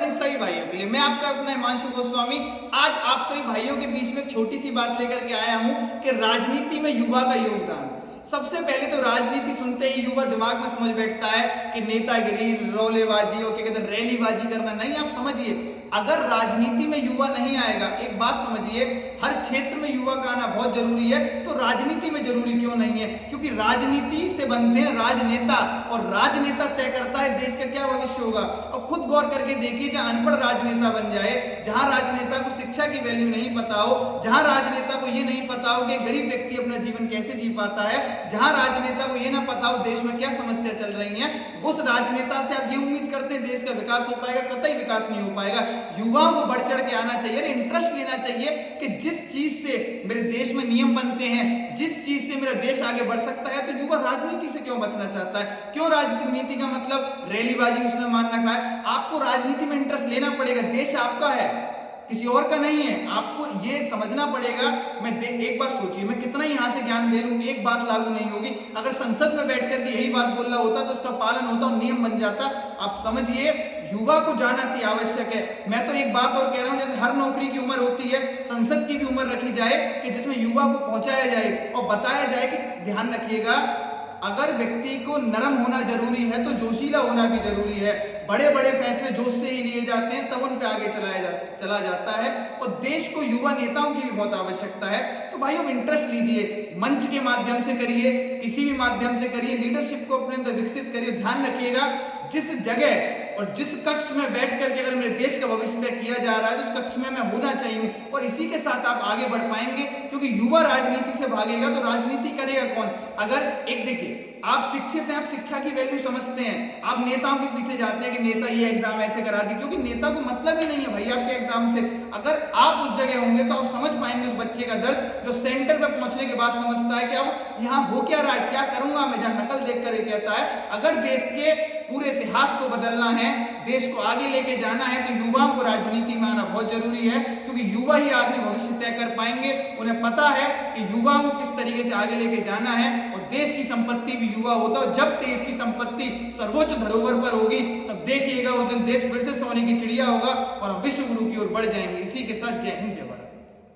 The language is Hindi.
100% सही भाइयों के लिए। मैं आपका अपना हिमांशु गोस्वामी आज आप सभी भाइयों के बीच में एक छोटी सी बात लेकर के आया हूं कि राजनीति में युवा का योगदान। सबसे पहले तो राजनीति सुनते ही युवा दिमाग में समझ बैठता है कि नेतागिरी, रोलेबाजी और क्या कहते हैं रैलीबाजी करना। नहीं, आप समझिए, अगर राजनीति में युवा नहीं आएगा, एक बात समझिए, हर क्षेत्र में युवा का आना बहुत जरूरी है, तो राजनीति में जरूरी क्यों नहीं है? क्योंकि राजनीति से बनते हैं राजनेता, और राजनेता तय करता है देश का क्या भविष्य होगा। और खुद गौर करके देखिए, जहां अनपढ़ राजनेता बन जाए, जहां राजनेता को शिक्षा की वैल्यू नहीं पता हो, जहां राजनेता को यह नहीं पता हो कि गरीब व्यक्ति अपना जीवन कैसे जी पाता है, जहां राजनेता को यह ना पता हो देश में क्या समस्या चल रही है, उस राजनेता से आप ये उम्मीद करते हैं देश का विकास हो पाएगा? कतई विकास नहीं हो पाएगा। युवाओं को बढ़ चढ़ के आना चाहिए, इंटरेस्ट लेना चाहिए कि जिस चीज से मेरे देश में नियम बनते हैं, जिस चीज से मेरा देश आगे बढ़ सकता है, तो युवा राजनीति से क्यों बचना चाहता है? क्यों राजनीति का मतलब रैलीबाजी उसने मान रखा है? आपको राजनीति में इंटरेस्ट लेना पड़ेगा, देश आपका है, किसी और का नहीं है। आपको ये समझना पड़ेगा। एक बात सोचिए, मैं कितना ही यहां से ज्ञान दे लूं, एक बात लागू नहीं होगी। अगर संसद में बैठ करके यही बात बोल रहा होता तो उसका पालन होता और नियम बन जाता। आप समझिए, युवा को जाना अति आवश्यक है। मैं तो एक बात और कह रहा हूं, जैसे हर नौकरी की उम्र होती है, संसद की भी उम्र रखी जाए कि जिसमें युवा को पहुंचाया जाए और बताया जाए कि ध्यान रखिएगा, अगर व्यक्ति को नरम होना जरूरी है तो जोशीला होना भी जरूरी है। बड़े बड़े फैसले जोश से ही लिए जाते हैं, तब उन पे आगे चला जाता है। और देश को युवा नेताओं की भी बहुत आवश्यकता है। तो भाइयों, इंटरेस्ट लीजिए, मंच के माध्यम से करिए, किसी भी माध्यम से करिए, लीडरशिप को अपने अंदर विकसित करिए। ध्यान रखिएगा, जिस जगह और जिस कक्ष में बैठ करके अगर मेरे देश का भविष्य तय किया जा रहा है, तो उस कक्ष में मैं होना चाहिए, और इसी के साथ आप आगे बढ़ पाएंगे। क्योंकि युवा राजनीति से भागेगा तो राजनीति करेगा कौन? अगर एक देखिए, आप शिक्षित हैं, आप शिक्षा की वैल्यू समझते हैं, आप नेताओं के पीछे जाते हैं कि नेता ये एग्जाम ऐसे करा दी, क्योंकि नेता को मतलब ही नहीं है भाई आपके एग्जाम से। अगर आप उस जगह होंगे तो आप समझ पाएंगे उस बच्चे का दर्द, जो सेंटर पे पहुंचने के बाद समझता है कि अब यहाँ हो क्या रहा है, क्या करूंगा मैं, जहां नकल देख कर कहता है। अगर देश के पूरे इतिहास को बदलना है, देश को आगे लेके जाना है, तो युवाओं को राजनीति में आना बहुत जरूरी है। क्योंकि युवा ही आदमी भविष्य तय कर पाएंगे। उन्हें पता है कि युवाओं को किस तरीके से आगे लेके जाना है, और देश की संपत्ति भी युवा होता है। जब देश की संपत्ति सर्वोच्च धरोहर पर होगी, तब देखिएगा उस दिन देश फिर से सोने की चिड़िया होगा और हम विश्व गुरु की ओर बढ़ जाएंगे। इसी के साथ जय हिंद, जय भारत।